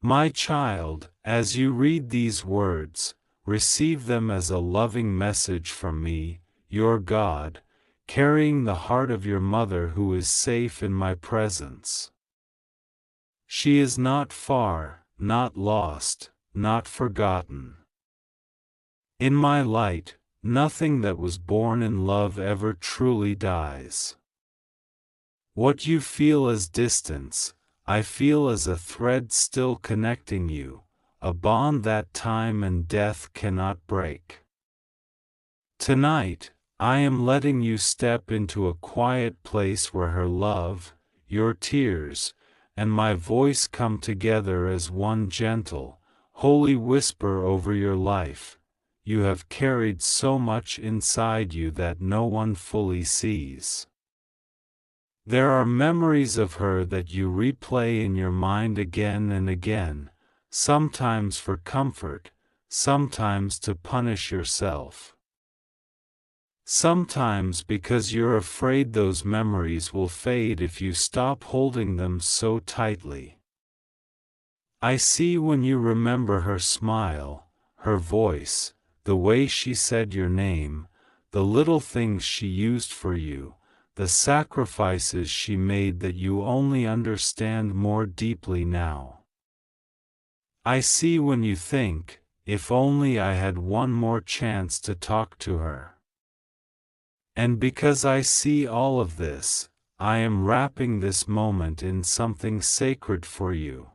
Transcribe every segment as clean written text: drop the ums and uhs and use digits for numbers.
My child, as you read these words, receive them as a loving message from me, your God, carrying the heart of your mother who is safe in my presence. She is not far, not lost, not forgotten. In my light, nothing that was born in love ever truly dies. What you feel as distance, I feel as a thread still connecting you, a bond that time and death cannot break. Tonight, I am letting you step into a quiet place where her love, your tears, and my voice come together as one gentle, holy whisper over your life. You have carried so much inside you that no one fully sees. There are memories of her that you replay in your mind again and again, sometimes for comfort, sometimes to punish yourself. Sometimes because you're afraid those memories will fade if you stop holding them so tightly. I see when you remember her smile, her voice, the way she said your name, the little things she used for you, the sacrifices she made that you only understand more deeply now. I see when you think, if only I had one more chance to talk to her. And because I see all of this, I am wrapping this moment in something sacred for you.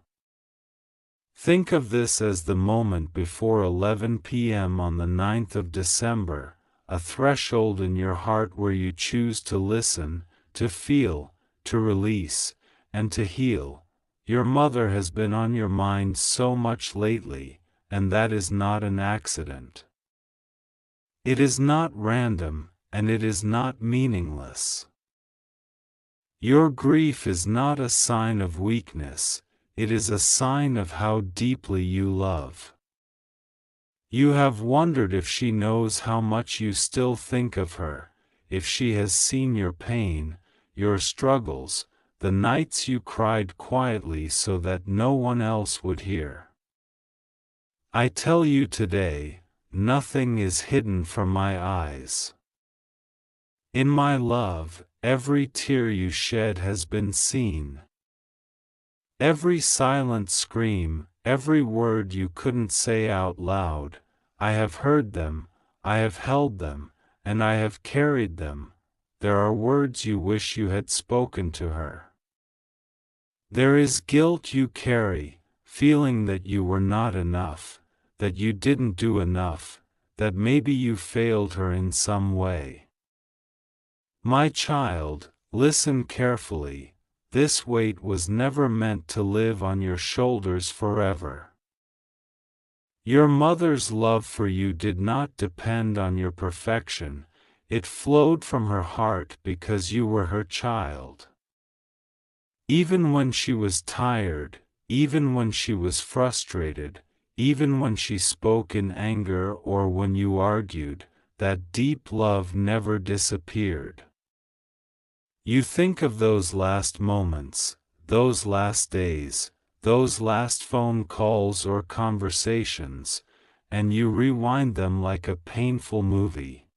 Think of this as the moment before 11 p.m. on the 9th of December, a threshold in your heart where you choose to listen, to feel, to release, and to heal. Your mother has been on your mind so much lately, and that is not an accident. It is not random, and it is not meaningless. Your grief is not a sign of weakness, it is a sign of how deeply you love. You have wondered if she knows how much you still think of her, if she has seen your pain, your struggles, the nights you cried quietly so that no one else would hear. I tell you today, nothing is hidden from my eyes. In my love, every tear you shed has been seen. Every silent scream, every word you couldn't say out loud, I have heard them, I have held them, and I have carried them. There are words you wish you had spoken to her. There is guilt you carry, feeling that you were not enough, that you didn't do enough, that maybe you failed her in some way. My child, listen carefully, this weight was never meant to live on your shoulders forever. Your mother's love for you did not depend on your perfection, it flowed from her heart because you were her child. Even when she was tired, even when she was frustrated, even when she spoke in anger or when you argued, that deep love never disappeared. You think of those last moments, those last days, those last phone calls or conversations, and you rewind them like a painful movie.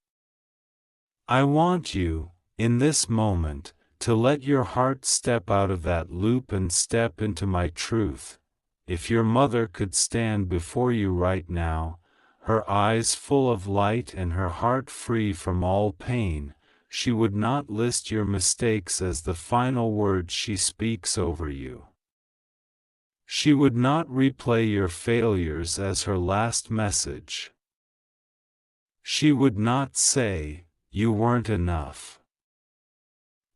I want you, in this moment, to let your heart step out of that loop and step into my truth. If your mother could stand before you right now, her eyes full of light and her heart free from all pain, she would not list your mistakes as the final words she speaks over you. She would not replay your failures as her last message. She would not say, "You weren't enough."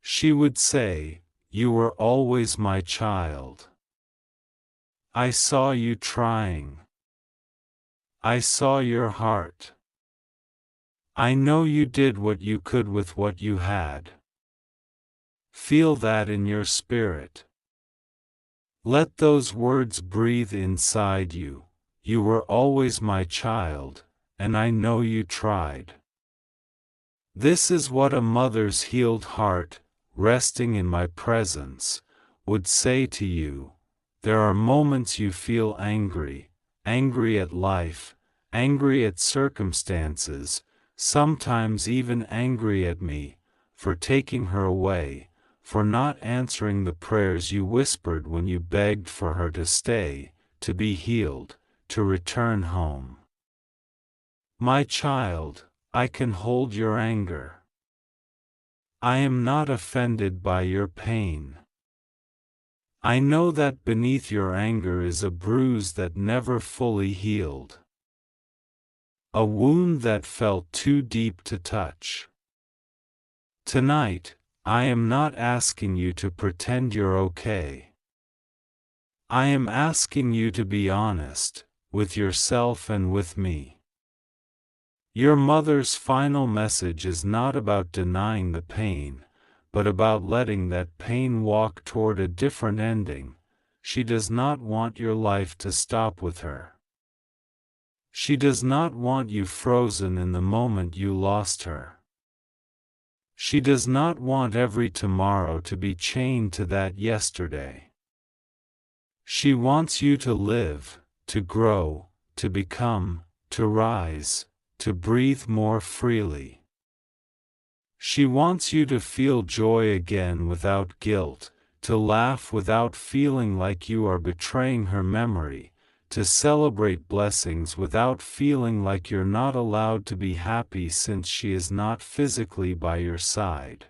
She would say, "You were always my child. I saw you trying. I saw your heart. I know you did what you could with what you had." Feel that in your spirit. Let those words breathe inside you. You were always my child, and I know you tried. This is what a mother's healed heart, resting in my presence, would say to you. There are moments you feel angry, angry at life, angry at circumstances, sometimes even angry at me, for taking her away, for not answering the prayers you whispered when you begged for her to stay, to be healed, to return home. My child, I can hold your anger. I am not offended by your pain. I know that beneath your anger is a bruise that never fully healed. A wound that felt too deep to touch. Tonight, I am not asking you to pretend you're okay. I am asking you to be honest, with yourself and with me. Your mother's final message is not about denying the pain, but about letting that pain walk toward a different ending. She does not want your life to stop with her. She does not want you frozen in the moment you lost her. She does not want every tomorrow to be chained to that yesterday. She wants you to live, to grow, to become, to rise, to breathe more freely. She wants you to feel joy again without guilt, to laugh without feeling like you are betraying her memory, to celebrate blessings without feeling like you're not allowed to be happy since she is not physically by your side.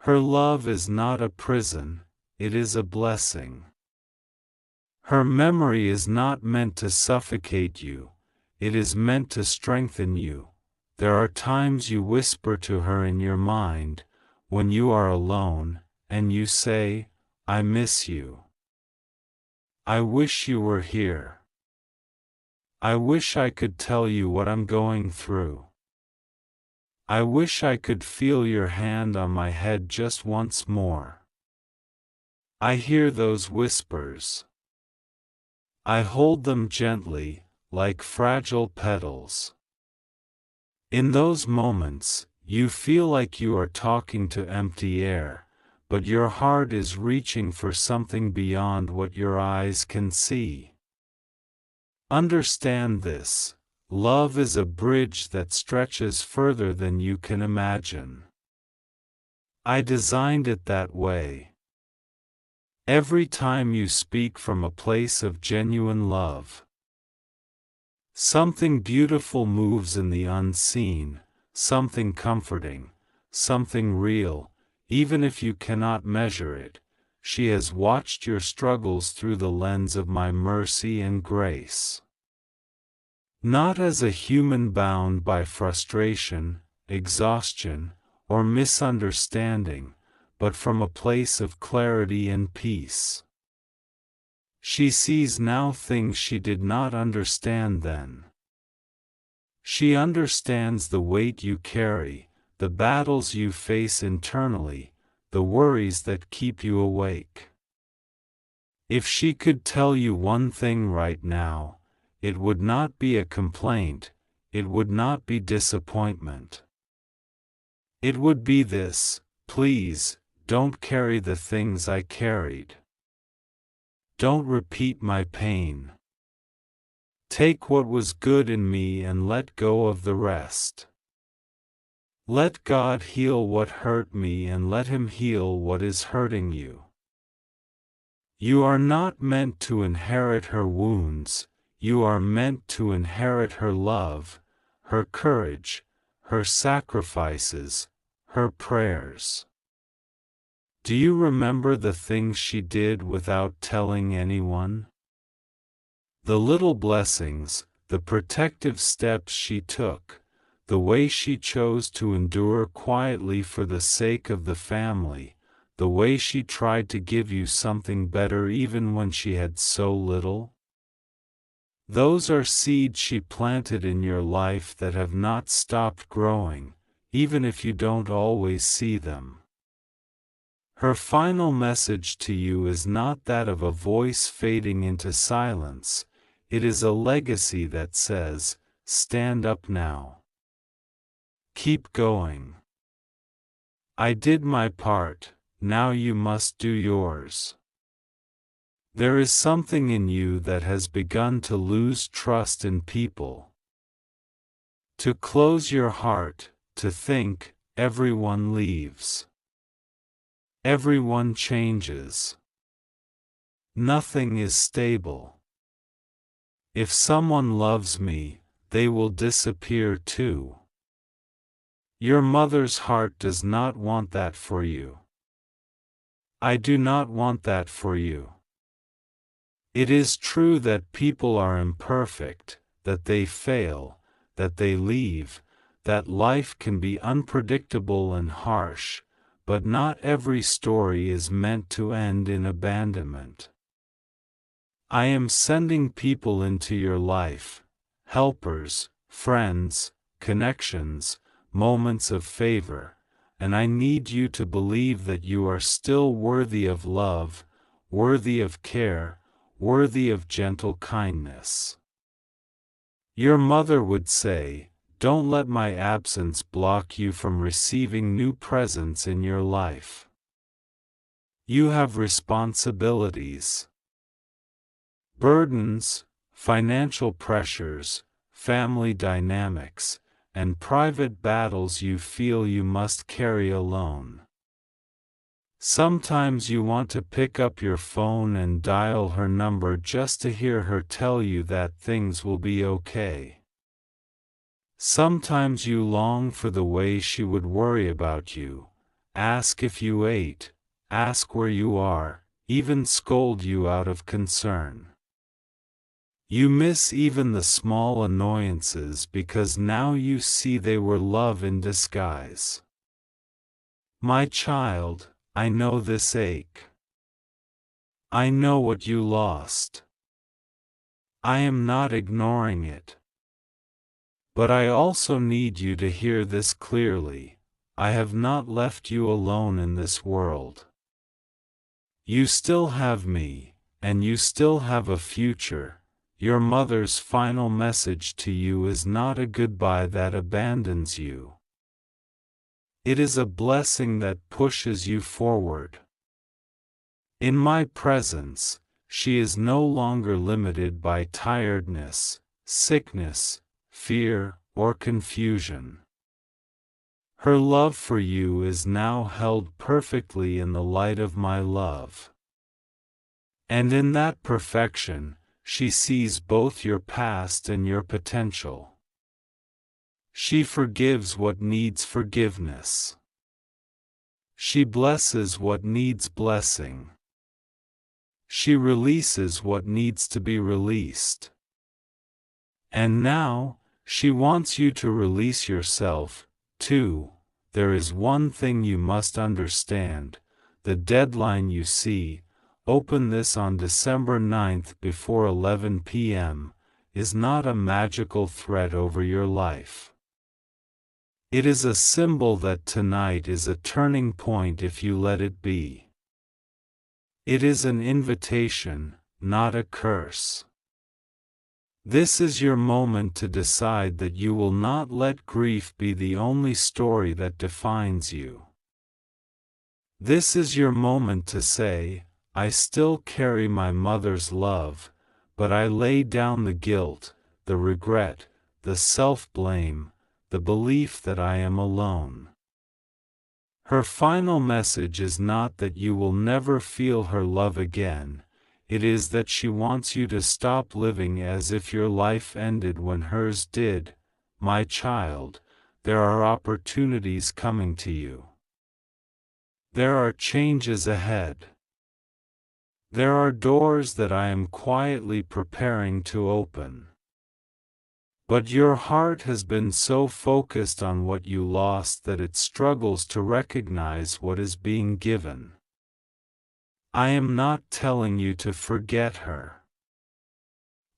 Her love is not a prison, it is a blessing. Her memory is not meant to suffocate you, it is meant to strengthen you. There are times you whisper to her in your mind, when you are alone, and you say, I miss you. I wish you were here. I wish I could tell you what I'm going through. I wish I could feel your hand on my head just once more. I hear those whispers. I hold them gently, like fragile petals. In those moments, you feel like you are talking to empty air, but your heart is reaching for something beyond what your eyes can see. Understand this: love is a bridge that stretches further than you can imagine. I designed it that way. Every time you speak from a place of genuine love, something beautiful moves in the unseen, something comforting, something real, even if you cannot measure it. She has watched your struggles through the lens of my mercy and grace. Not as a human bound by frustration, exhaustion, or misunderstanding, but from a place of clarity and peace. She sees now things she did not understand then. She understands the weight you carry, the battles you face internally, the worries that keep you awake. If she could tell you one thing right now, it would not be a complaint, it would not be disappointment. It would be this: please, don't carry the things I carried. Don't repeat my pain. Take what was good in me and let go of the rest. Let God heal what hurt me and let Him heal what is hurting you. You are not meant to inherit her wounds, you are meant to inherit her love, her courage, her sacrifices, her prayers. Do you remember the things she did without telling anyone? The little blessings, the protective steps she took, the way she chose to endure quietly for the sake of the family, the way she tried to give you something better even when she had so little? Those are seeds she planted in your life that have not stopped growing, even if you don't always see them. Her final message to you is not that of a voice fading into silence, it is a legacy that says, stand up now. Keep going. I did my part, now you must do yours. There is something in you that has begun to lose trust in people. To close your heart, to think, everyone leaves. Everyone changes. Nothing is stable. If someone loves me, they will disappear too. Your mother's heart does not want that for you. I do not want that for you. It is true that people are imperfect, that they fail, that they leave, that life can be unpredictable and harsh, but not every story is meant to end in abandonment. I am sending people into your life, helpers, friends, connections, moments of favor, and I need you to believe that you are still worthy of love, worthy of care, worthy of gentle kindness. Your mother would say, "Don't let my absence block you from receiving new presents in your life. You have responsibilities. Burdens, financial pressures, family dynamics, and private battles you feel you must carry alone. Sometimes you want to pick up your phone and dial her number just to hear her tell you that things will be okay. Sometimes you long for the way she would worry about you, ask if you ate, ask where you are, even scold you out of concern. You miss even the small annoyances because now you see they were love in disguise. My child, I know this ache. I know what you lost. I am not ignoring it. But I also need you to hear this clearly. I have not left you alone in this world. You still have me, and you still have a future. Your mother's final message to you is not a goodbye that abandons you. It is a blessing that pushes you forward. In my presence, she is no longer limited by tiredness, sickness, fear, or confusion. Her love for you is now held perfectly in the light of my love. And in that perfection, she sees both your past and your potential. She forgives what needs forgiveness. She blesses what needs blessing. She releases what needs to be released. And now, she wants you to release yourself, too. There is one thing you must understand: the deadline you see, open this on December 9th before 11 p.m., is not a magical threat over your life. It is a symbol that tonight is a turning point if you let it be. It is an invitation, not a curse. This is your moment to decide that you will not let grief be the only story that defines you. This is your moment to say, I still carry my mother's love, but I lay down the guilt, the regret, the self-blame, the belief that I am alone. Her final message is not that you will never feel her love again. It is that she wants you to stop living as if your life ended when hers did. My child, there are opportunities coming to you. There are changes ahead. There are doors that I am quietly preparing to open. But your heart has been so focused on what you lost that it struggles to recognize what is being given. I am not telling you to forget her.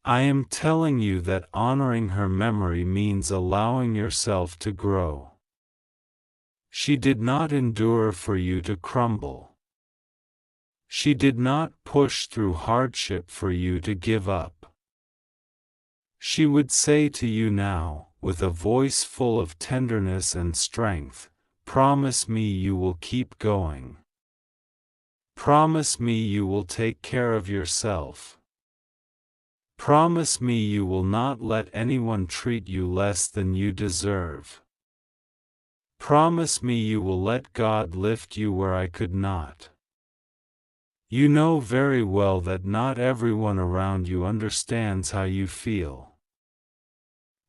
I am telling you that honoring her memory means allowing yourself to grow. She did not endure for you to crumble. She did not push through hardship for you to give up. She would say to you now, with a voice full of tenderness and strength, promise me you will keep going. Promise me you will take care of yourself. Promise me you will not let anyone treat you less than you deserve. Promise me you will let God lift you where I could not. You know very well that not everyone around you understands how you feel.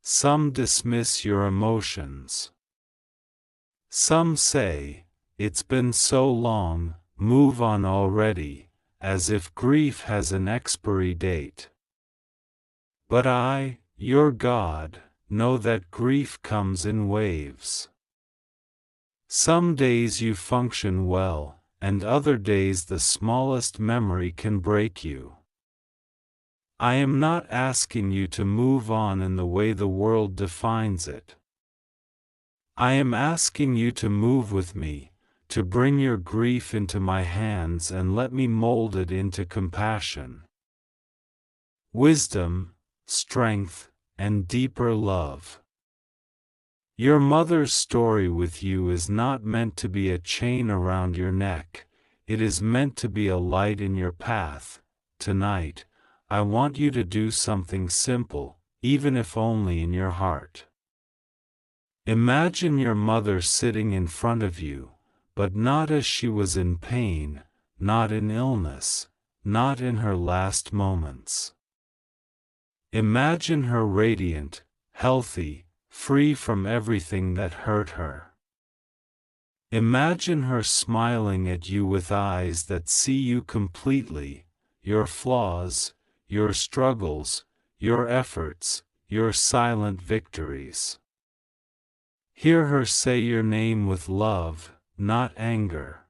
Some dismiss your emotions. Some say, "It's been so long, move on already," as if grief has an expiry date. But I, your God, know that grief comes in waves. Some days you function well, and other days the smallest memory can break you. I am not asking you to move on in the way the world defines it. I am asking you to move with me, to bring your grief into my hands and let me mold it into compassion, wisdom, strength, and deeper love. Your mother's story with you is not meant to be a chain around your neck, it is meant to be a light in your path. Tonight, I want you to do something simple, even if only in your heart. Imagine your mother sitting in front of you, but not as she was in pain, not in illness, not in her last moments. Imagine her radiant, healthy, free from everything that hurt her. Imagine her smiling at you with eyes that see you completely, your flaws, your struggles, your efforts, your silent victories. Hear her say your name with love, not anger.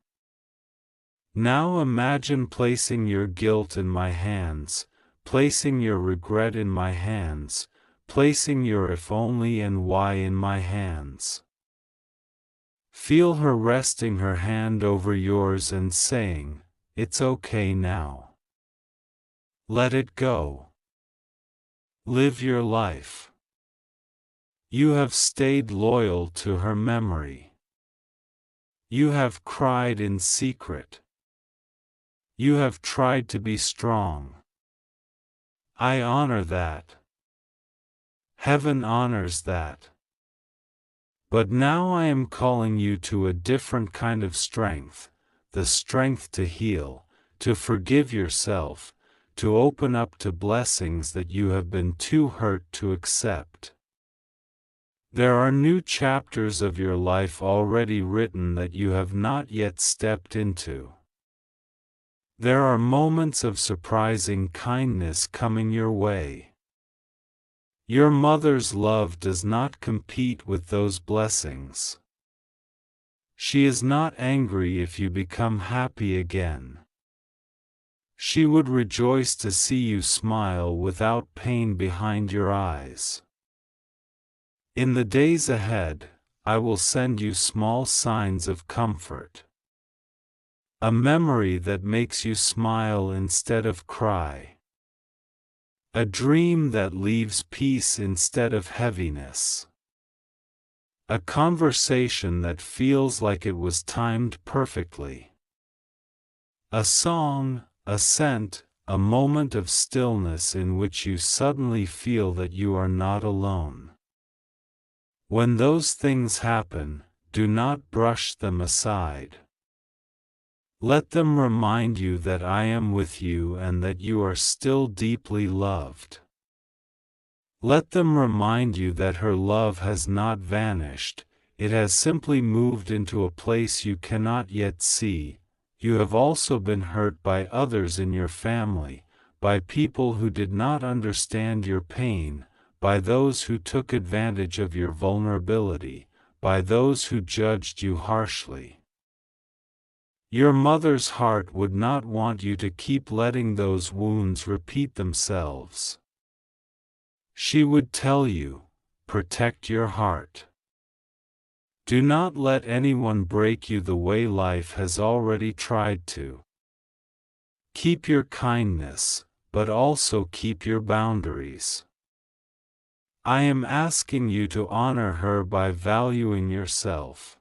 Now imagine placing your guilt in my hands, placing your regret in my hands, placing your if only and why in my hands. Feel her resting her hand over yours and saying, "It's okay now. Let it go. Live your life." You have stayed loyal to her memory. You have cried in secret. You have tried to be strong. I honor that. Heaven honors that. But now I am calling you to a different kind of strength, the strength to heal, to forgive yourself, to open up to blessings that you have been too hurt to accept. There are new chapters of your life already written that you have not yet stepped into. There are moments of surprising kindness coming your way. Your mother's love does not compete with those blessings. She is not angry if you become happy again. She would rejoice to see you smile without pain behind your eyes. In the days ahead, I will send you small signs of comfort. A memory that makes you smile instead of cry. A dream that leaves peace instead of heaviness. A conversation that feels like it was timed perfectly. A song, a scent, a moment of stillness in which you suddenly feel that you are not alone. When those things happen, do not brush them aside. Let them remind you that I am with you and that you are still deeply loved. Let them remind you that her love has not vanished, it has simply moved into a place you cannot yet see. You have also been hurt by others in your family, by people who did not understand your pain, by those who took advantage of your vulnerability, by those who judged you harshly. Your mother's heart would not want you to keep letting those wounds repeat themselves. She would tell you, protect your heart. Do not let anyone break you the way life has already tried to. Keep your kindness, but also keep your boundaries. I am asking you to honor her by valuing yourself.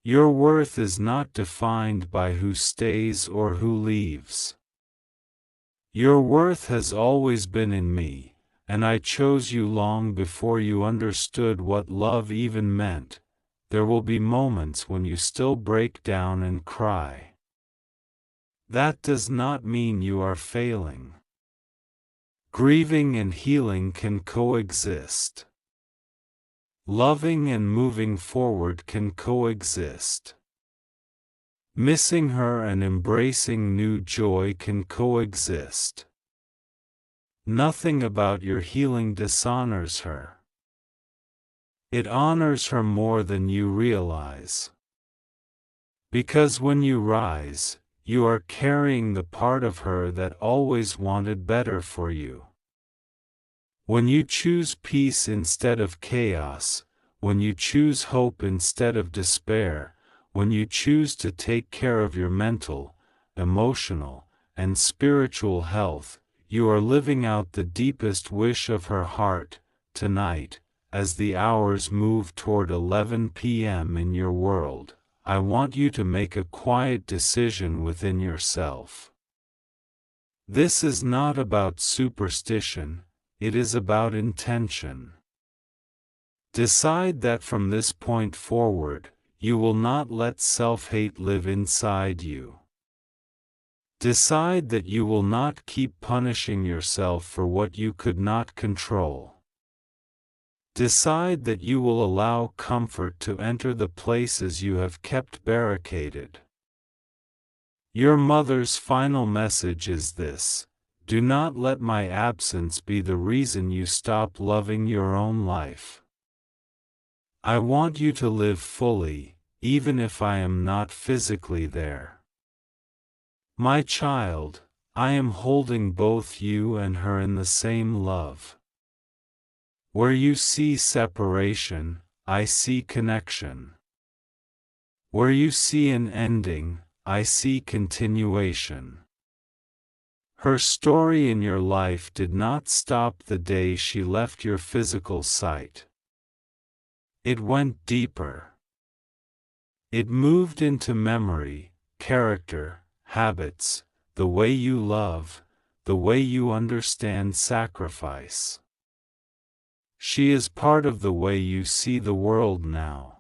Your worth is not defined by who stays or who leaves. Your worth has always been in me, and I chose you long before you understood what love even meant. There will be moments when you still break down and cry. That does not mean you are failing. Grieving and healing can coexist. Loving and moving forward can coexist. Missing her and embracing new joy can coexist. Nothing about your healing dishonors her. It honors her more than you realize. Because when you rise, you are carrying the part of her that always wanted better for you. When you choose peace instead of chaos, when you choose hope instead of despair, when you choose to take care of your mental, emotional, and spiritual health, you are living out the deepest wish of her heart. Tonight, as the hours move toward 11 p.m. in your world, I want you to make a quiet decision within yourself. This is not about superstition. It is about intention. Decide that from this point forward, you will not let self-hate live inside you. Decide that you will not keep punishing yourself for what you could not control. Decide that you will allow comfort to enter the places you have kept barricaded. Your mother's final message is this: do not let my absence be the reason you stop loving your own life. I want you to live fully, even if I am not physically there. My child, I am holding both you and her in the same love. Where you see separation, I see connection. Where you see an ending, I see continuation. Her story in your life did not stop the day she left your physical sight. It went deeper. It moved into memory, character, habits, the way you love, the way you understand sacrifice. She is part of the way you see the world now.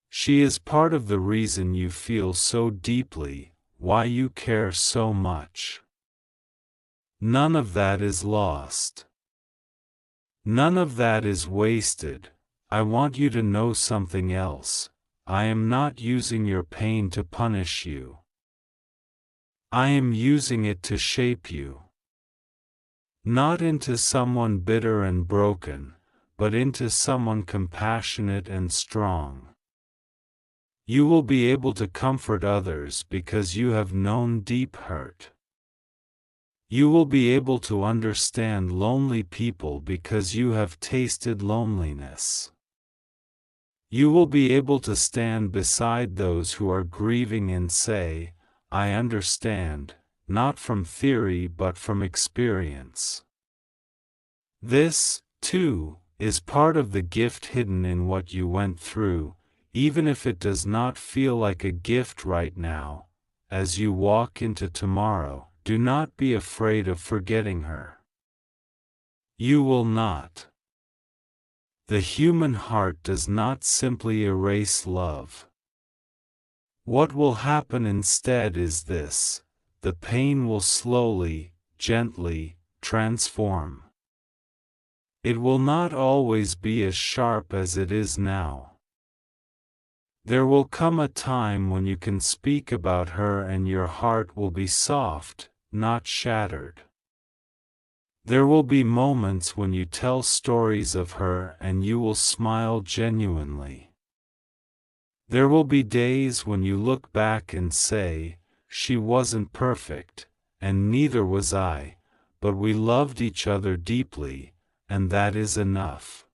She is part of the reason you feel so deeply, why you care so much. None of that is lost. None of that is wasted. I want you to know something else. I am not using your pain to punish you. I am using it to shape you. Not into someone bitter and broken, but into someone compassionate and strong. You will be able to comfort others because you have known deep hurt. You will be able to understand lonely people because you have tasted loneliness. You will be able to stand beside those who are grieving and say, I understand, not from theory but from experience. This, too, is part of the gift hidden in what you went through, even if it does not feel like a gift right now. As you walk into tomorrow, do not be afraid of forgetting her. You will not. The human heart does not simply erase love. What will happen instead is this: the pain will slowly, gently, transform. It will not always be as sharp as it is now. There will come a time when you can speak about her and your heart will be soft, not shattered. There will be moments when you tell stories of her and you will smile genuinely. There will be days when you look back and say, she wasn't perfect, and neither was I, but we loved each other deeply, and that is enough.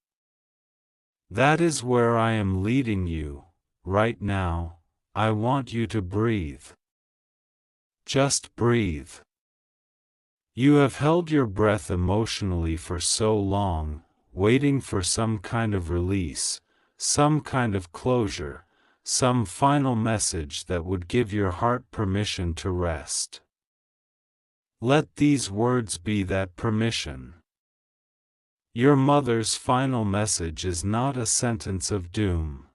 That is where I am leading you. Right now, I want you to breathe. Just breathe. You have held your breath emotionally for so long, waiting for some kind of release, some kind of closure, some final message that would give your heart permission to rest. Let these words be that permission. Your mother's final message is not a sentence of doom.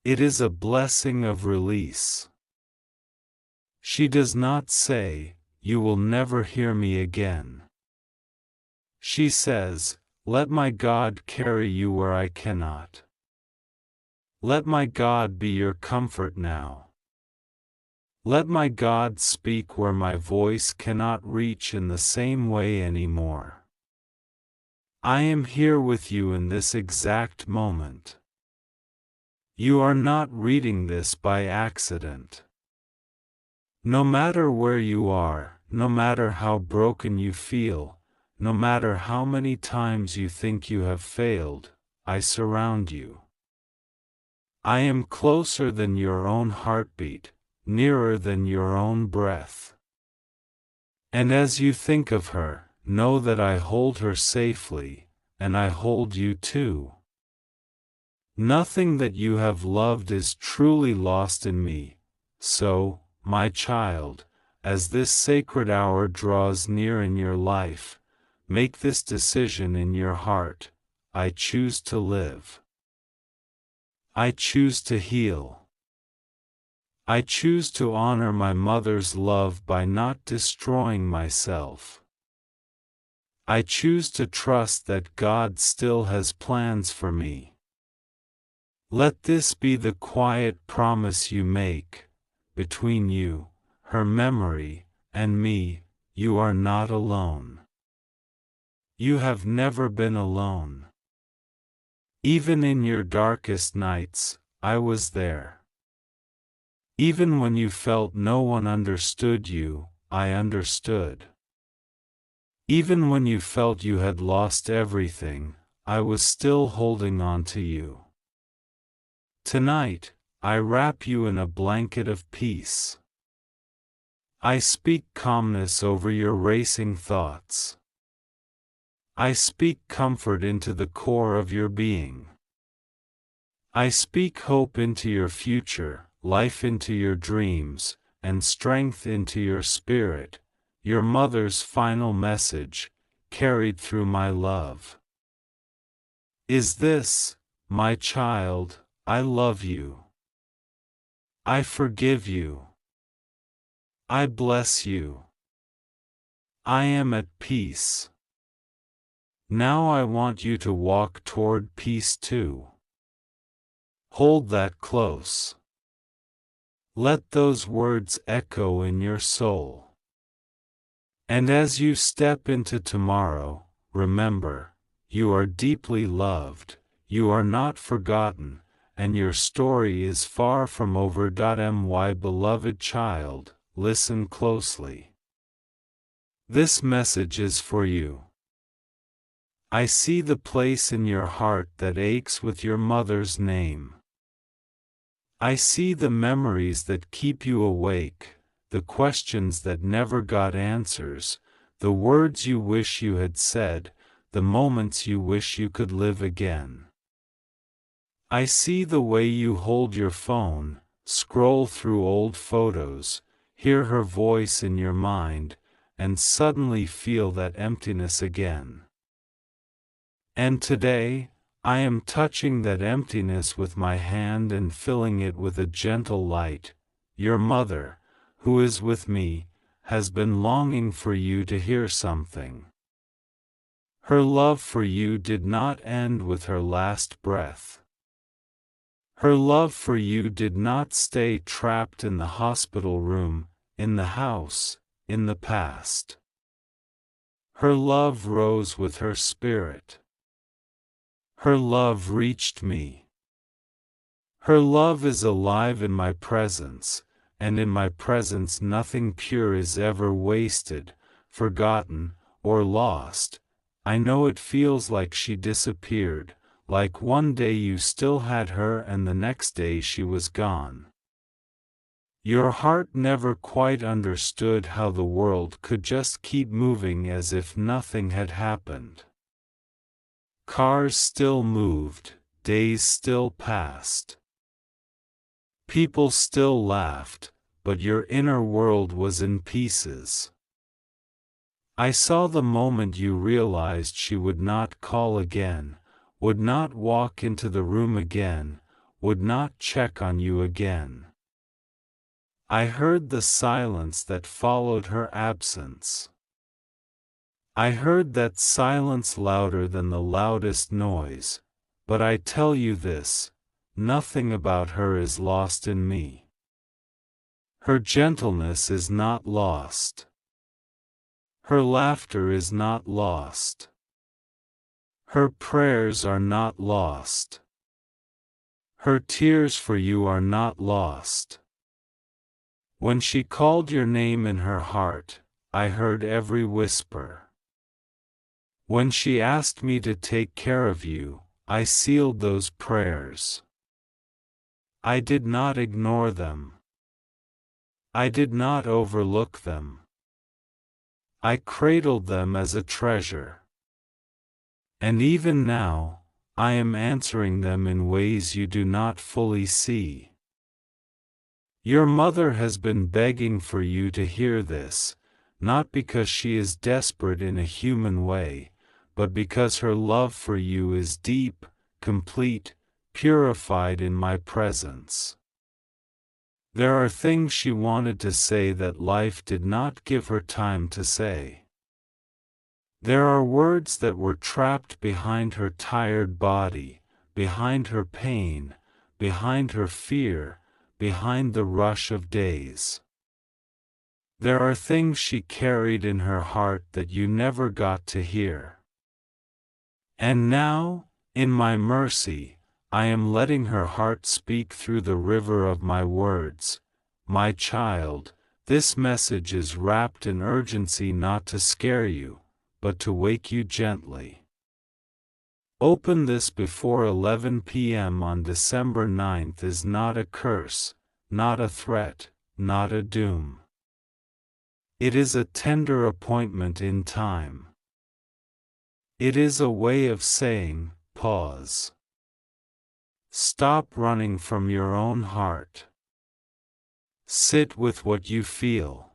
It is a blessing of release. She does not say, "You will never hear me again." She says, "Let my God carry you where I cannot. Let my God be your comfort now. Let my God speak where my voice cannot reach in the same way anymore. I am here with you in this exact moment. You are not reading this by accident. No matter where you are, no matter how broken you feel, no matter how many times you think you have failed, I surround you. I am closer than your own heartbeat, nearer than your own breath. And as you think of her, know that I hold her safely, and I hold you too. Nothing that you have loved is truly lost in me, so, my child, as this sacred hour draws near in your life, make this decision in your heart: I choose to live. I choose to heal. I choose to honor my mother's love by not destroying myself. I choose to trust that God still has plans for me. Let this be the quiet promise you make. Between you, her memory, and me, you are not alone. You have never been alone. Even in your darkest nights, I was there. Even when you felt no one understood you, I understood. Even when you felt you had lost everything, I was still holding on to you. Tonight, I wrap you in a blanket of peace. I speak calmness over your racing thoughts. I speak comfort into the core of your being. I speak hope into your future, life into your dreams, and strength into your spirit, your mother's final message, carried through my love. Is this, my child: I love you. I forgive you. I bless you. I am at peace. Now I want you to walk toward peace too. Hold that close. Let those words echo in your soul. And as you step into tomorrow, remember, you are deeply loved, you are not forgotten, and your story is far from over. My beloved child, listen closely. This message is for you. I see the place in your heart that aches with your mother's name. I see the memories that keep you awake, the questions that never got answers, the words you wish you had said, the moments you wish you could live again. I see the way you hold your phone, scroll through old photos, hear her voice in your mind, and suddenly feel that emptiness again. And today, I am touching that emptiness with my hand and filling it with a gentle light. Your mother, who is with me, has been longing for you to hear something. Her love for you did not end with her last breath. Her love for you did not stay trapped in the hospital room, in the house, in the past. Her love rose with her spirit. Her love reached me. Her love is alive in my presence, and in my presence nothing pure is ever wasted, forgotten, or lost. I know it feels like she disappeared, like one day you still had her and the next day she was gone. Your heart never quite understood how the world could just keep moving as if nothing had happened. Cars still moved, days still passed. People still laughed, but your inner world was in pieces. I saw the moment you realized she would not call again, would not walk into the room again, would not check on you again. I heard the silence that followed her absence. I heard that silence louder than the loudest noise, but I tell you this, nothing about her is lost in me. Her gentleness is not lost. Her laughter is not lost. Her prayers are not lost. Her tears for you are not lost. When she called your name in her heart, I heard every whisper. When she asked me to take care of you, I sealed those prayers. I did not ignore them. I did not overlook them. I cradled them as a treasure. And even now, I am answering them in ways you do not fully see. Your mother has been begging for you to hear this, not because she is desperate in a human way, but because her love for you is deep, complete, purified in my presence. There are things she wanted to say that life did not give her time to say. There are words that were trapped behind her tired body, behind her pain, behind her fear, behind the rush of days. There are things she carried in her heart that you never got to hear. And now, in my mercy, I am letting her heart speak through the river of my words. My child, this message is wrapped in urgency, not to scare you, but to wake you gently. Open this before 11 p.m. on December 9th is not a curse, not a threat, not a doom. It is a tender appointment in time. It is a way of saying, pause. Stop running from your own heart. Sit with what you feel.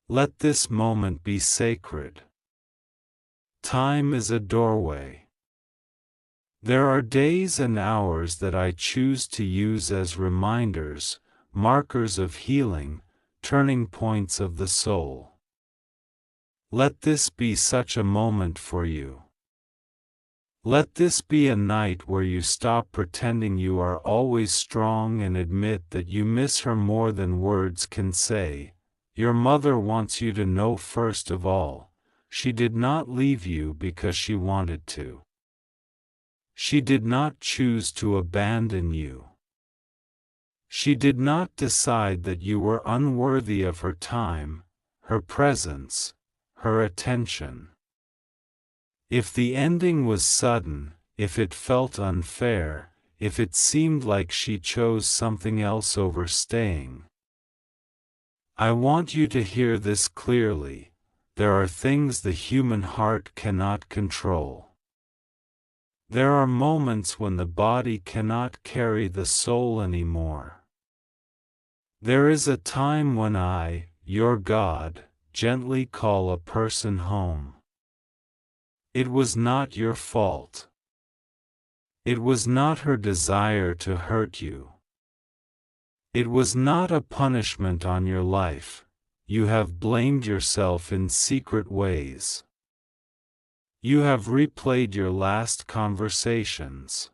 Let this moment be sacred. Time is a doorway. There are days and hours that I choose to use as reminders, markers of healing, turning points of the soul. Let this be such a moment for you. Let this be a night where you stop pretending you are always strong and admit that you miss her more than words can say. Your mother wants you to know, first of all, she did not leave you because she wanted to. She did not choose to abandon you. She did not decide that you were unworthy of her time, her presence, her attention. If the ending was sudden, if it felt unfair, if it seemed like she chose something else over staying, I want you to hear this clearly: there are things the human heart cannot control. There are moments when the body cannot carry the soul anymore. There is a time when I, your God, gently call a person home. It was not your fault. It was not her desire to hurt you. It was not a punishment on your life. You have blamed yourself in secret ways. You have replayed your last conversations.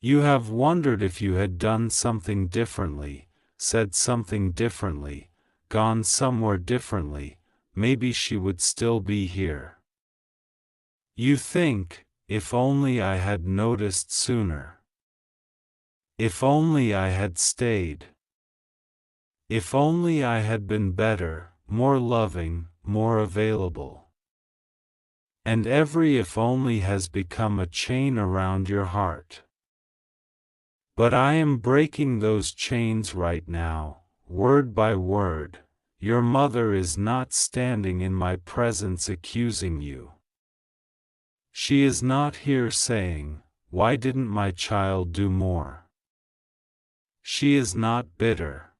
You have wondered if you had done something differently, said something differently, gone somewhere differently, maybe she would still be here. You think, if only I had noticed sooner. If only I had stayed. If only I had been better, more loving, more available. And every if only has become a chain around your heart. But I am breaking those chains right now, word by word. Your mother is not standing in my presence accusing you. She is not here saying, "Why didn't my child do more?" She is not bitter.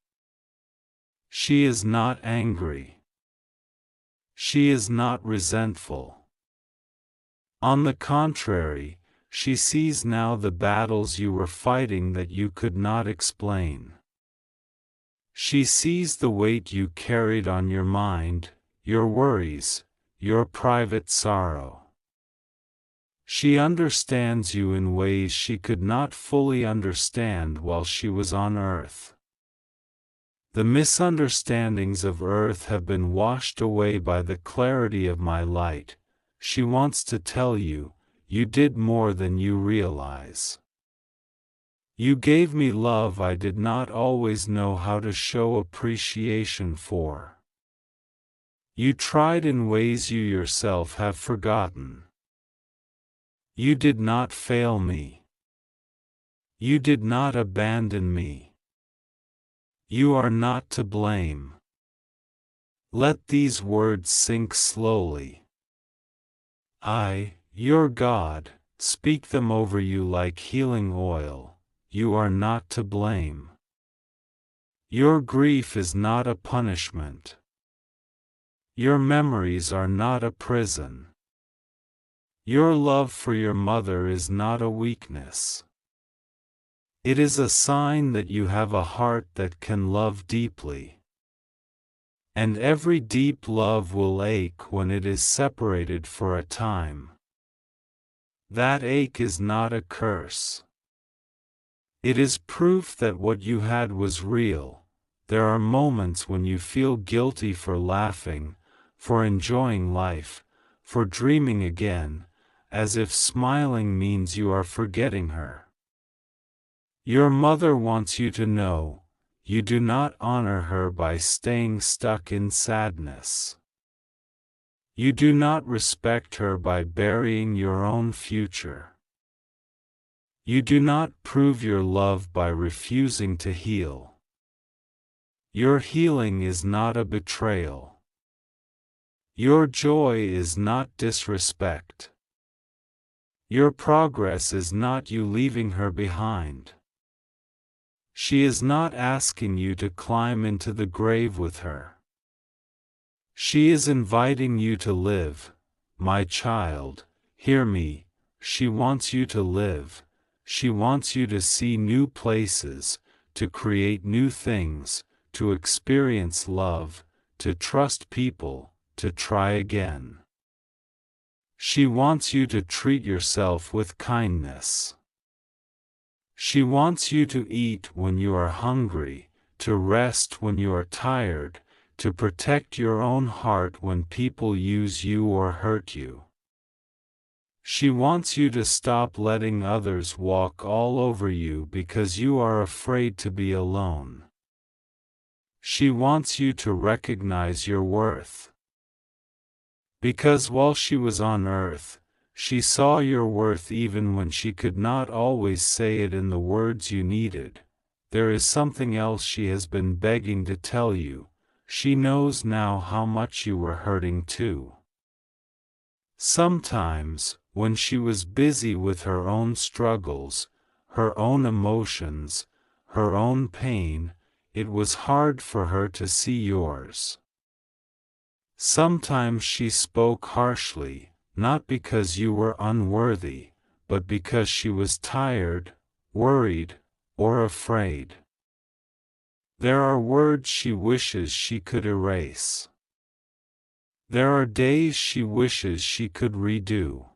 She is not angry. She is not resentful. On the contrary, she sees now the battles you were fighting that you could not explain. She sees the weight you carried on your mind, your worries, your private sorrow. She understands you in ways she could not fully understand while she was on earth. The misunderstandings of earth have been washed away by the clarity of my light. She wants to tell you, you did more than you realize. You gave me love I did not always know how to show appreciation for. You tried in ways you yourself have forgotten. You did not fail me. You did not abandon me. You are not to blame. Let these words sink slowly. I, your God, speak them over you like healing oil. You are not to blame. Your grief is not a punishment. Your memories are not a prison. Your love for your mother is not a weakness. It is a sign that you have a heart that can love deeply. And every deep love will ache when it is separated for a time. That ache is not a curse. It is proof that what you had was real. There are moments when you feel guilty for laughing, for enjoying life, for dreaming again, as if smiling means you are forgetting her. Your mother wants you to know, you do not honor her by staying stuck in sadness. You do not respect her by burying your own future. You do not prove your love by refusing to heal. Your healing is not a betrayal. Your joy is not disrespect. Your progress is not you leaving her behind. She is not asking you to climb into the grave with her. She is inviting you to live, my child, hear me, she wants you to live, she wants you to see new places, to create new things, to experience love, to trust people, to try again. She wants you to treat yourself with kindness. She wants you to eat when you are hungry, to rest when you are tired, to protect your own heart when people use you or hurt you. She wants you to stop letting others walk all over you because you are afraid to be alone. She wants you to recognize your worth. Because while she was on earth, she saw your worth even when she could not always say it in the words you needed. There is something else she has been begging to tell you. She knows now how much you were hurting too. Sometimes, when she was busy with her own struggles, her own emotions, her own pain, it was hard for her to see yours. Sometimes she spoke harshly, not because you were unworthy, but because she was tired, worried, or afraid. There are words she wishes she could erase. There are days she wishes she could redo.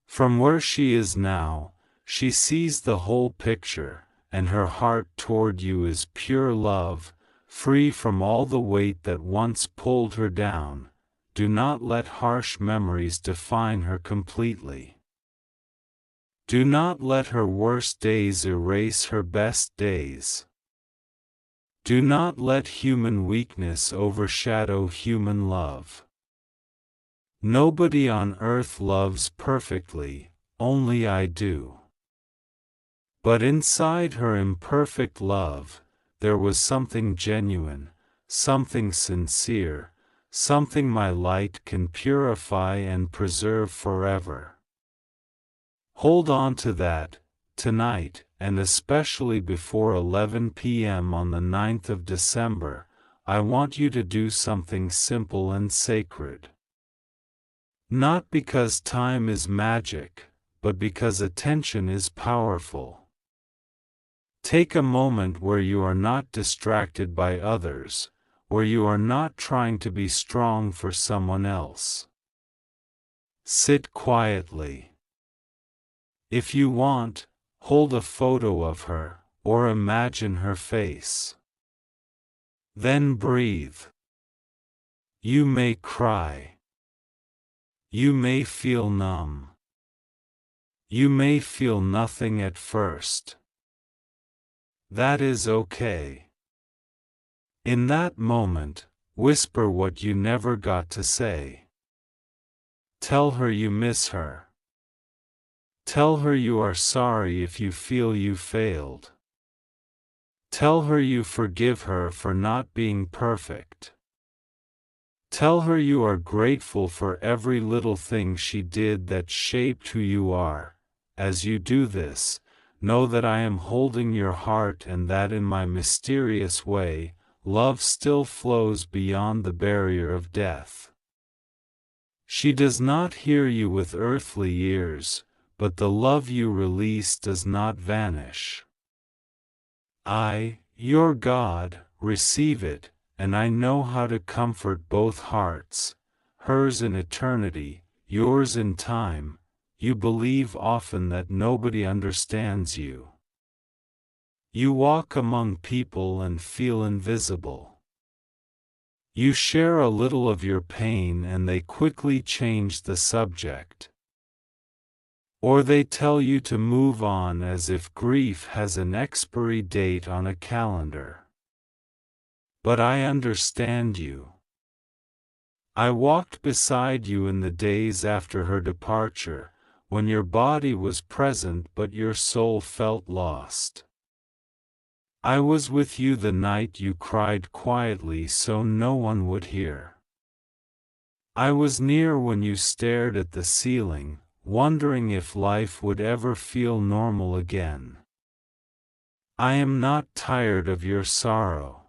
From where she is now, she sees the whole picture, and her heart toward you is pure love, free from all the weight that once pulled her down. Do not let harsh memories define her completely. Do not let her worst days erase her best days. Do not let human weakness overshadow human love. Nobody on earth loves perfectly, only I do. But inside her imperfect love, there was something genuine, something sincere, something my light can purify and preserve forever. Hold on to that, tonight, and especially before 11 p.m. on the 9th of December, I want you to do something simple and sacred. Not because time is magic, but because attention is powerful. Take a moment where you are not distracted by others, where you are not trying to be strong for someone else. Sit quietly. If you want, hold a photo of her, or imagine her face. Then breathe. You may cry. You may feel numb. You may feel nothing at first. That is okay. In that moment, whisper what you never got to say. Tell her you miss her. Tell her you are sorry if you feel you failed. Tell her you forgive her for not being perfect. Tell her you are grateful for every little thing she did that shaped who you are. As you do this, know that I am holding your heart and that in my mysterious way, love still flows beyond the barrier of death. She does not hear you with earthly ears, but the love you release does not vanish. I, your God, receive it, and I know how to comfort both hearts, hers in eternity, yours in time. You believe often that nobody understands you. You walk among people and feel invisible. You share a little of your pain and they quickly change the subject. Or they tell you to move on as if grief has an expiry date on a calendar. But I understand you. I walked beside you in the days after her departure, when your body was present but your soul felt lost. I was with you the night you cried quietly so no one would hear. I was near when you stared at the ceiling, wondering if life would ever feel normal again. I am not tired of your sorrow.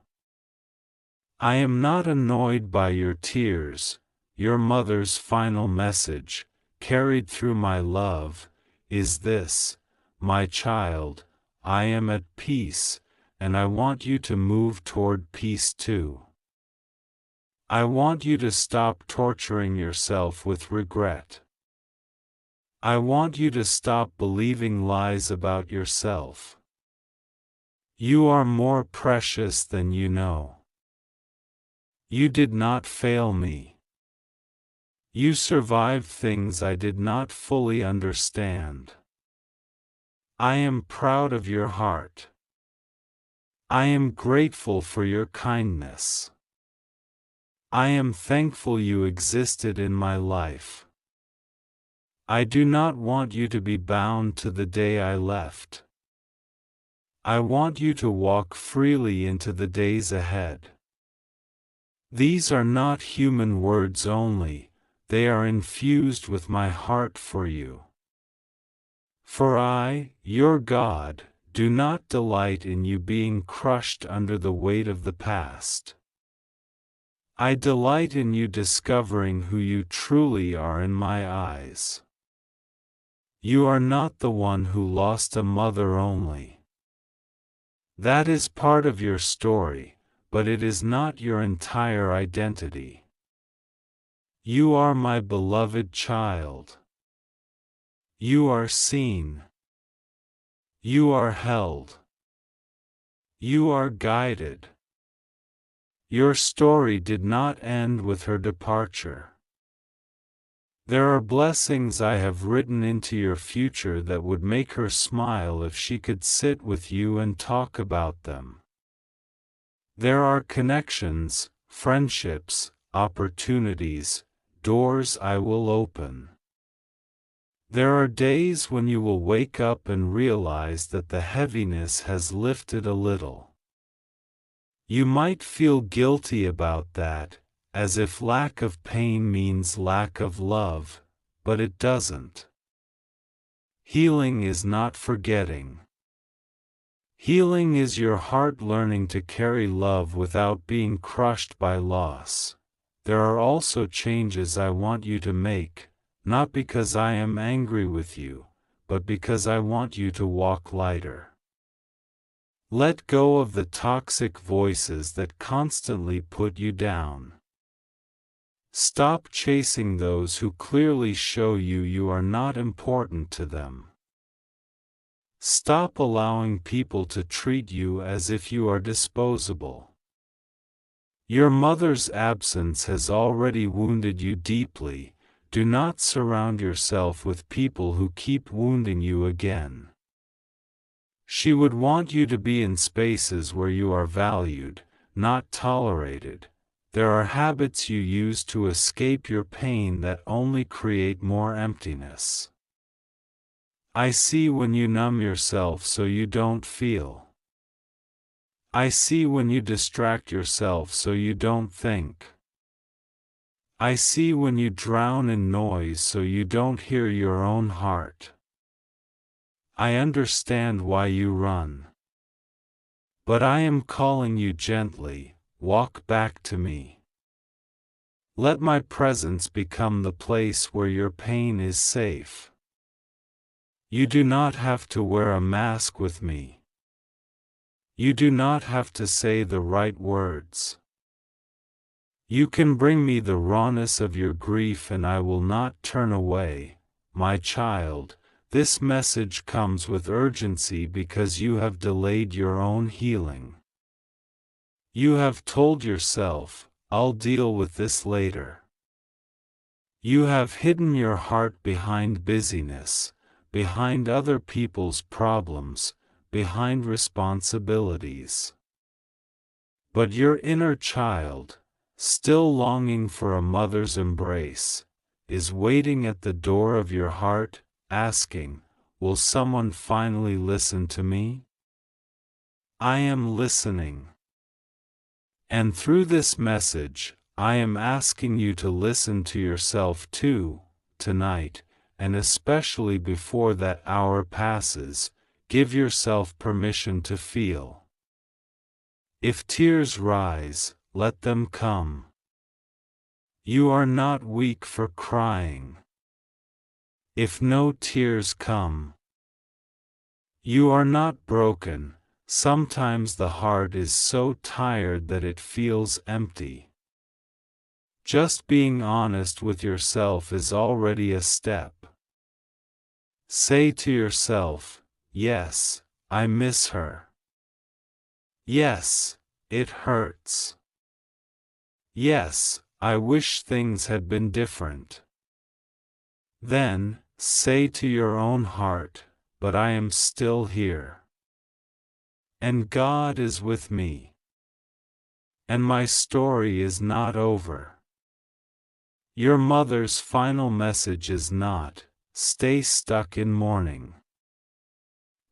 I am not annoyed by your tears. Your mother's final message, carried through my love, is this: my child, I am at peace, and I want you to move toward peace too. I want you to stop torturing yourself with regret. I want you to stop believing lies about yourself. You are more precious than you know. You did not fail me. You survived things I did not fully understand. I am proud of your heart. I am grateful for your kindness. I am thankful you existed in my life. I do not want you to be bound to the day I left. I want you to walk freely into the days ahead. These are not human words only, they are infused with my heart for you. For I, your God, do not delight in you being crushed under the weight of the past. I delight in you discovering who you truly are in my eyes. You are not the one who lost a mother only. That is part of your story, but it is not your entire identity. You are my beloved child. You are seen. You are held. You are guided. Your story did not end with her departure. There are blessings I have written into your future that would make her smile if she could sit with you and talk about them. There are connections, friendships, opportunities, doors I will open. There are days when you will wake up and realize that the heaviness has lifted a little. You might feel guilty about that, as if lack of pain means lack of love, but it doesn't. Healing is not forgetting. Healing is your heart learning to carry love without being crushed by loss. There are also changes I want you to make, not because I am angry with you, but because I want you to walk lighter. Let go of the toxic voices that constantly put you down. Stop chasing those who clearly show you are not important to them. Stop allowing people to treat you as if you are disposable. Your mother's absence has already wounded you deeply. Do not surround yourself with people who keep wounding you again. She would want you to be in spaces where you are valued, not tolerated. There are habits you use to escape your pain that only create more emptiness. I see when you numb yourself so you don't feel. I see when you distract yourself so you don't think. I see when you drown in noise so you don't hear your own heart. I understand why you run. But I am calling you gently, walk back to me. Let my presence become the place where your pain is safe. You do not have to wear a mask with me. You do not have to say the right words. You can bring me the rawness of your grief and I will not turn away, my child. This message comes with urgency because you have delayed your own healing. You have told yourself, I'll deal with this later. You have hidden your heart behind busyness, behind other people's problems, behind responsibilities. But your inner child, still longing for a mother's embrace, is waiting at the door of your heart, asking, will someone finally listen to me? I am listening. And through this message, I am asking you to listen to yourself too, tonight, and especially before that hour passes, give yourself permission to feel. If tears rise, let them come. You are not weak for crying. If no tears come, you are not broken. Sometimes the heart is so tired that it feels empty. Just being honest with yourself is already a step. Say to yourself, yes, I miss her. Yes, it hurts. Yes, I wish things had been different. Then, say to your own heart, but I am still here. And God is with me. And my story is not over. Your mother's final message is not, stay stuck in mourning.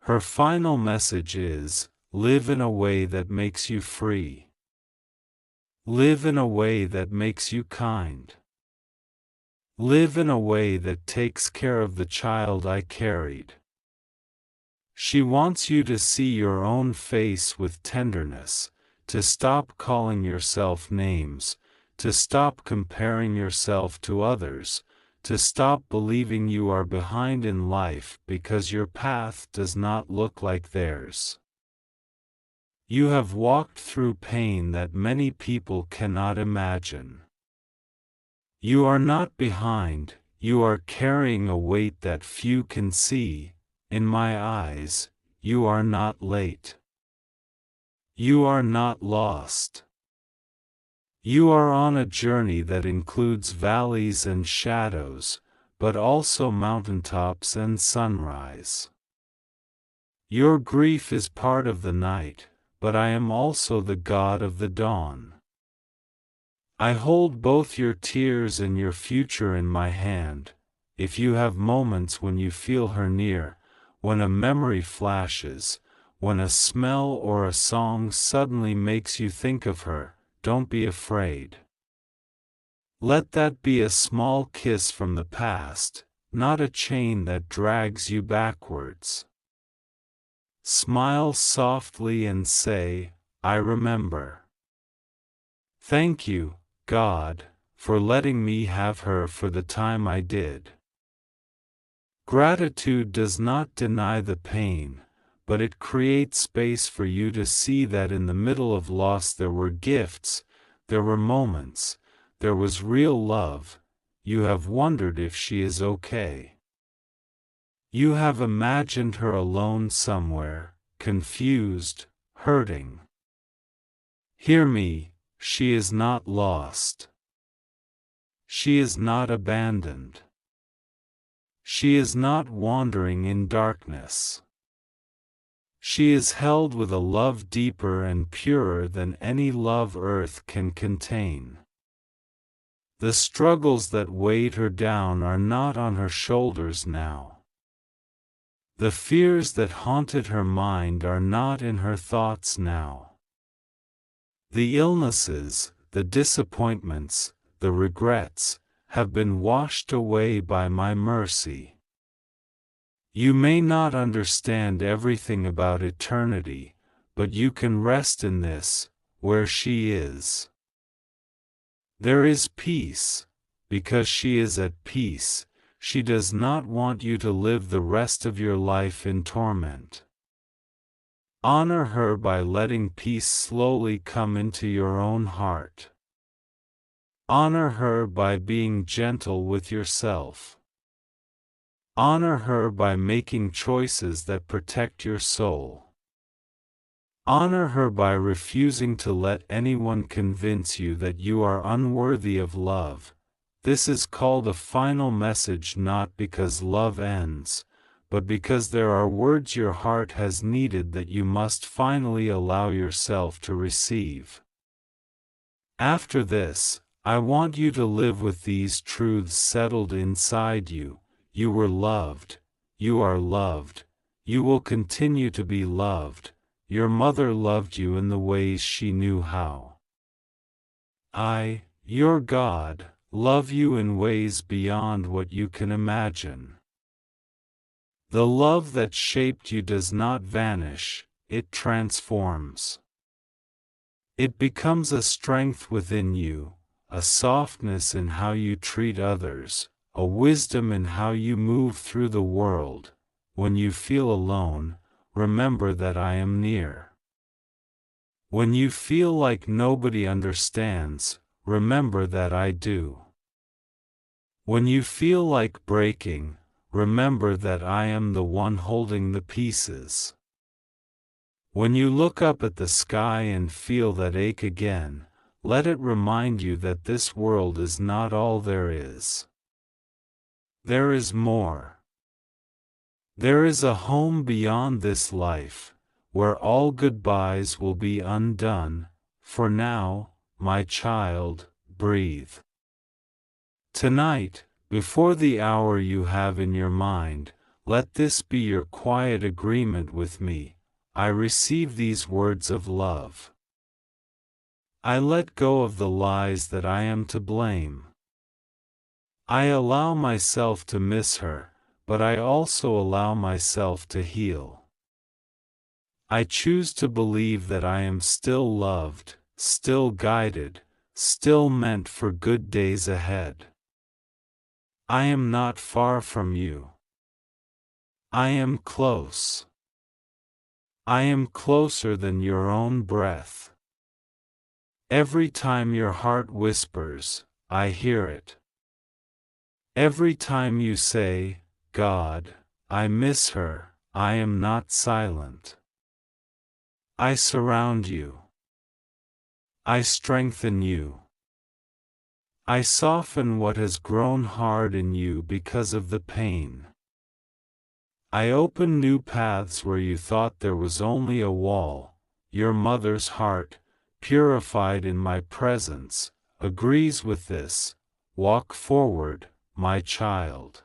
Her final message is, live in a way that makes you free. Live in a way that makes you kind. Live in a way that takes care of the child I carried. She wants you to see your own face with tenderness, to stop calling yourself names, to stop comparing yourself to others, to stop believing you are behind in life because your path does not look like theirs. You have walked through pain that many people cannot imagine. You are not behind, you are carrying a weight that few can see. In my eyes, you are not late. You are not lost. You are on a journey that includes valleys and shadows, but also mountaintops and sunrise. Your grief is part of the night, but I am also the God of the dawn. I hold both your tears and your future in my hand. If you have moments when you feel her near, when a memory flashes, when a smell or a song suddenly makes you think of her, don't be afraid. Let that be a small kiss from the past, not a chain that drags you backwards. Smile softly and say, I remember. Thank you, God, for letting me have her for the time I did. Gratitude does not deny the pain, but it creates space for you to see that in the middle of loss there were gifts, there were moments, there was real love. You have wondered if she is okay. You have imagined her alone somewhere, confused, hurting. Hear me, she is not lost. She is not abandoned. She is not wandering in darkness. She is held with a love deeper and purer than any love earth can contain. The struggles that weighed her down are not on her shoulders now. The fears that haunted her mind are not in her thoughts now. The illnesses, the disappointments, the regrets, have been washed away by my mercy. You may not understand everything about eternity, but you can rest in this, where she is. There is peace. Because she is at peace, she does not want you to live the rest of your life in torment. Honor her by letting peace slowly come into your own heart. Honor her by being gentle with yourself. Honor her by making choices that protect your soul. Honor her by refusing to let anyone convince you that you are unworthy of love. This is called a final message, not because love ends, but because there are words your heart has needed that you must finally allow yourself to receive. After this, I want you to live with these truths settled inside you. You were loved. You are loved. You will continue to be loved. Your mother loved you in the ways she knew how. I, your God, love you in ways beyond what you can imagine. The love that shaped you does not vanish, it transforms. It becomes a strength within you, a softness in how you treat others, a wisdom in how you move through the world. When you feel alone, remember that I am near. When you feel like nobody understands, remember that I do. When you feel like breaking, remember that I am the one holding the pieces. When you look up at the sky and feel that ache again, let it remind you that this world is not all there is. There is more. There is a home beyond this life, where all goodbyes will be undone. For now, my child, breathe. Tonight, before the hour you have in your mind, let this be your quiet agreement with me. I receive these words of love. I let go of the lies that I am to blame. I allow myself to miss her, but I also allow myself to heal. I choose to believe that I am still loved, still guided, still meant for good days ahead. I am not far from you. I am close. I am closer than your own breath. Every time your heart whispers, I hear it. Every time you say, God, I miss her, I am not silent. I surround you. I strengthen you. I soften what has grown hard in you because of the pain. I open new paths where you thought there was only a wall. Your mother's heart, purified in my presence, agrees with this. Walk forward, my child.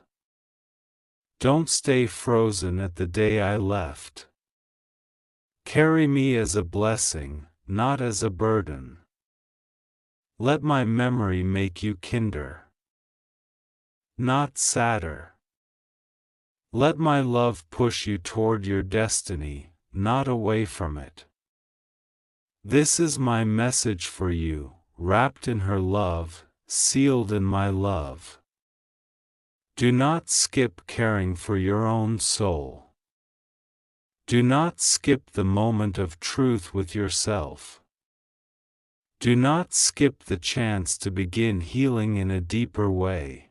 Don't stay frozen at the day I left. Carry me as a blessing, not as a burden. Let my memory make you kinder, not sadder. Let my love push you toward your destiny, not away from it. This is my message for you, wrapped in her love, sealed in my love. Do not skip caring for your own soul. Do not skip the moment of truth with yourself. Do not skip the chance to begin healing in a deeper way.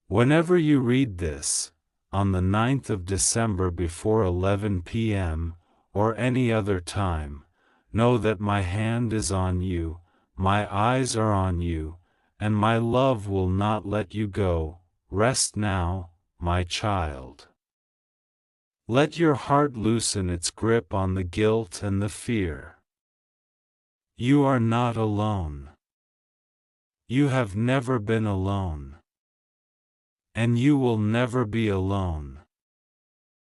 Whenever you read this, on the 9th of December before 11 p.m., or any other time, know that my hand is on you, my eyes are on you, and my love will not let you go. Rest now, my child. Let your heart loosen its grip on the guilt and the fear. You are not alone. You have never been alone. And you will never be alone.